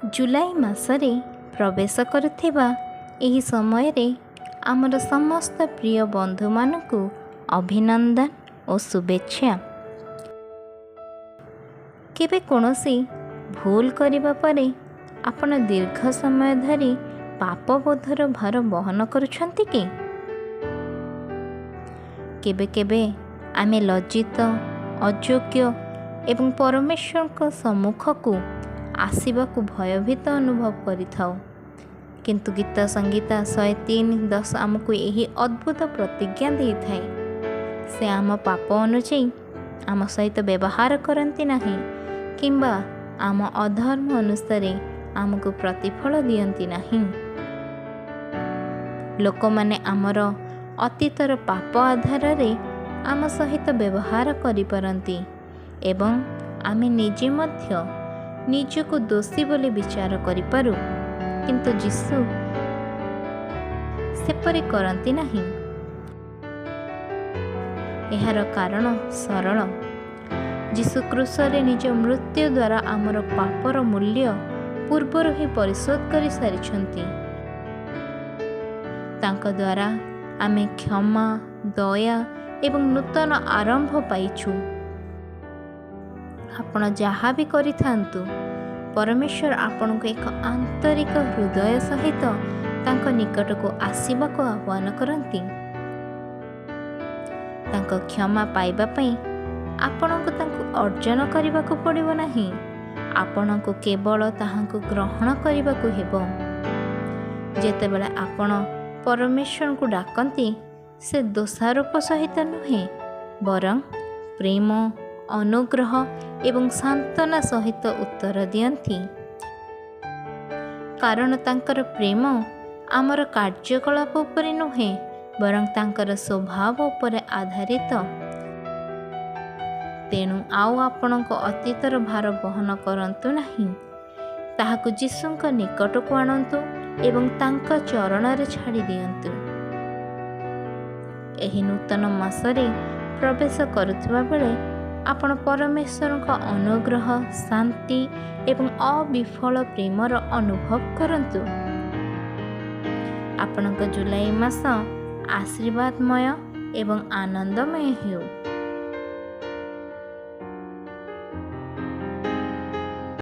जुलाई मासरे प्रवेश करुथिबा एही समयरे आमर समस्त प्रिय बंधु मानकु अभिनंदन और शुभेच्छा। केबे कोनोसी भूल करिबा परे आपण दीर्घ समय धरी पापबोधर भार बहन करुछंती कि? केबे केबे आमे लज्जित अयोग्य एवं परमेश्वर को सम्मुख को आसवाक भयभीत अनुभव करिथाउ। किंतु गीत संगीता 103:10 आमको यही अद्भुत प्रतिज्ञा दे थाए, से आम पाप अनुଯାयी आम सहित व्यवहार करती नहीं किंबा आम अधर्म अनुसार आमको प्रतिफल दियंती नहीं। लोक माने आमर अतीतर पाप आधार रे आम सहित व्यवहार करि परंती एवं आमे निजे मध्य निजको दोषी बोली विचार करिपारू, किंतु जीशु सेपरि करंती नहीं। एहार कारण सरल, जीशु क्रूसरे निज मृत्यु द्वारा आमर पापर मूल्य पूर्वर ही परिशोध कर सारिछंती। तांको द्वारा आमे क्षमा दया एवं नूतन आरंभ पाइछु। आपण जहाँ भी करिथांतु, परमेश्वर आपण को एक आंतरिक हृदय सहित तांको निकट को आसीबा को आह्वान करंती। तांको क्षमा पाइबा पई आपण को तांको अर्जन करबा को पड़िबो नाही, आपण को केवल ताहांको ग्रहण करबा को हेबो। जेतेबेले आपण परमेश्वर को डाकंती, से दोषारोप सहित नुहे बरं प्रेम अनुग्रह एवं सांत्वना सहित उत्तर दियंती। कारण तांकर प्रेम आमर कार्यकलाप उपरे नुहे बरं तांकर स्वभाव उपरे आधारित। तेणु आउ आपणक अतीतर भार बहन करंतु नहीं, ताहाकु जीशुंक निकट को आणंतु एवं तांक चरण रे छाड़ी दियंतु। एही नूतन मासरे प्रवेश करुथिबा बेले आपण परमेश्वर का अनुग्रह शांति एवं अविफल प्रेमर अनुभव करंतु। आपणक जुलाई मास आशीर्वादमय एवं आनंदमय हेउ।